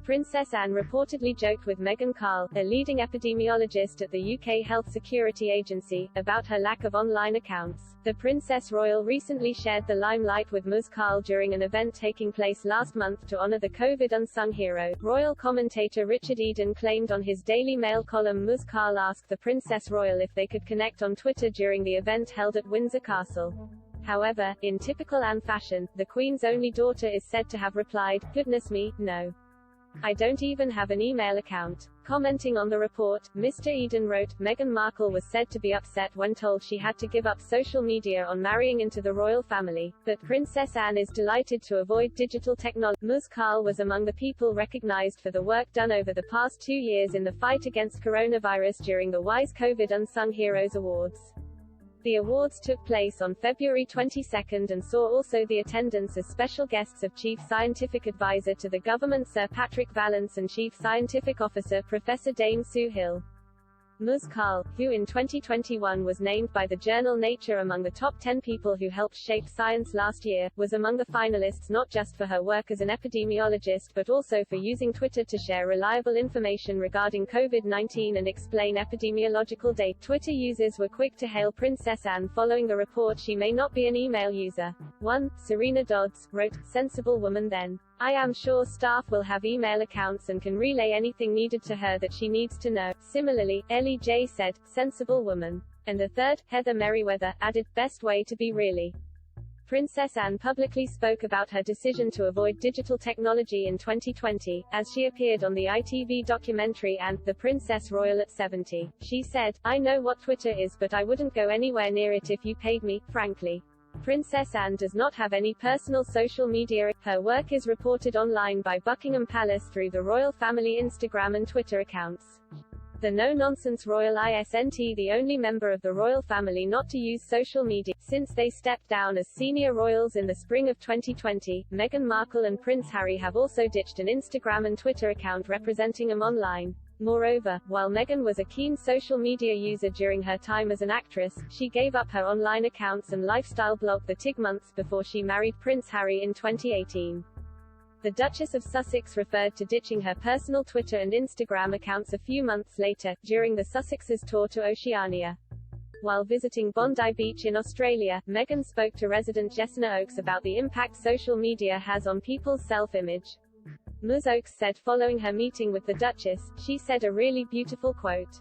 Princess Anne reportedly joked with Meghan Markle, a leading epidemiologist at the UK Health Security Agency, about her lack of online accounts. The Princess Royal recently shared the limelight with Meghan Markle during an event taking place last month to honour the COVID unsung hero. Royal commentator Richard Eden claimed on his Daily Mail column Meghan Markle asked the Princess Royal if they could connect on Twitter during the event held at Windsor Castle. However, in typical Anne fashion, the Queen's only daughter is said to have replied, "Goodness me, no. I don't even have an email account." Commenting on the report, Mr. Eden wrote, Meghan Markle was said to be upset when told she had to give up social media on marrying into the royal family, but Princess Anne is delighted to avoid digital technology. Meghan Markle was among the people recognized for the work done over the past 2 years in the fight against coronavirus during the Wise COVID Unsung Heroes Awards. The awards took place on February 22 and saw also the attendance as special guests of Chief Scientific Advisor to the Government Sir Patrick Vallance and Chief Scientific Officer Professor Dame Sue Hill. Meghan Markle, who in 2021 was named by the journal Nature among the top 10 people who helped shape science last year, was among the finalists not just for her work as an epidemiologist but also for using Twitter to share reliable information regarding COVID-19 and explain epidemiological data. Twitter users were quick to hail Princess Anne following the report she may not be an email user. One, Serena Dodds, wrote, "Sensible woman then. I am sure staff will have email accounts and can relay anything needed to her that she needs to know." Similarly, Ellie J said, "Sensible woman." And the third, Heather Merriweather, added, "Best way to be really." Princess Anne publicly spoke about her decision to avoid digital technology in 2020, as she appeared on the ITV documentary Anne, The Princess Royal at 70. She said, "I know what Twitter is but I wouldn't go anywhere near it if you paid me, frankly." Princess Anne does not have any personal social media. Her work is reported online by Buckingham Palace through the royal family Instagram and Twitter accounts. The no-nonsense royal isn't the only member of the royal family not to use social media. Since they stepped down as senior royals in the spring of 2020, Meghan Markle and Prince Harry have also ditched an Instagram and Twitter account representing them online. Moreover, while Meghan was a keen social media user during her time as an actress, she gave up her online accounts and lifestyle blog The Tig months before she married Prince Harry in 2018. The Duchess of Sussex referred to ditching her personal Twitter and Instagram accounts a few months later, during the Sussexes' tour to Oceania. While visiting Bondi Beach in Australia, Meghan spoke to resident Jessina Oakes about the impact social media has on people's self-image. Ms. Oakes said following her meeting with the Duchess, she said a really beautiful quote.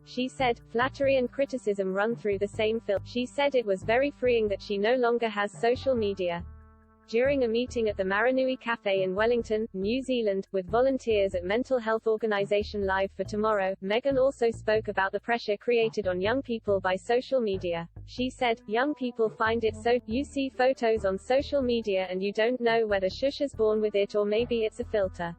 She said, "Flattery and criticism run through the same film." She said it was very freeing that she no longer has social media. During a meeting at the Maranui Cafe in Wellington, New Zealand, with volunteers at mental health organisation Live for Tomorrow, Meghan also spoke about the pressure created on young people by social media. She said, "Young people find it so, you see photos on social media and you don't know whether shush is born with it or maybe it's a filter.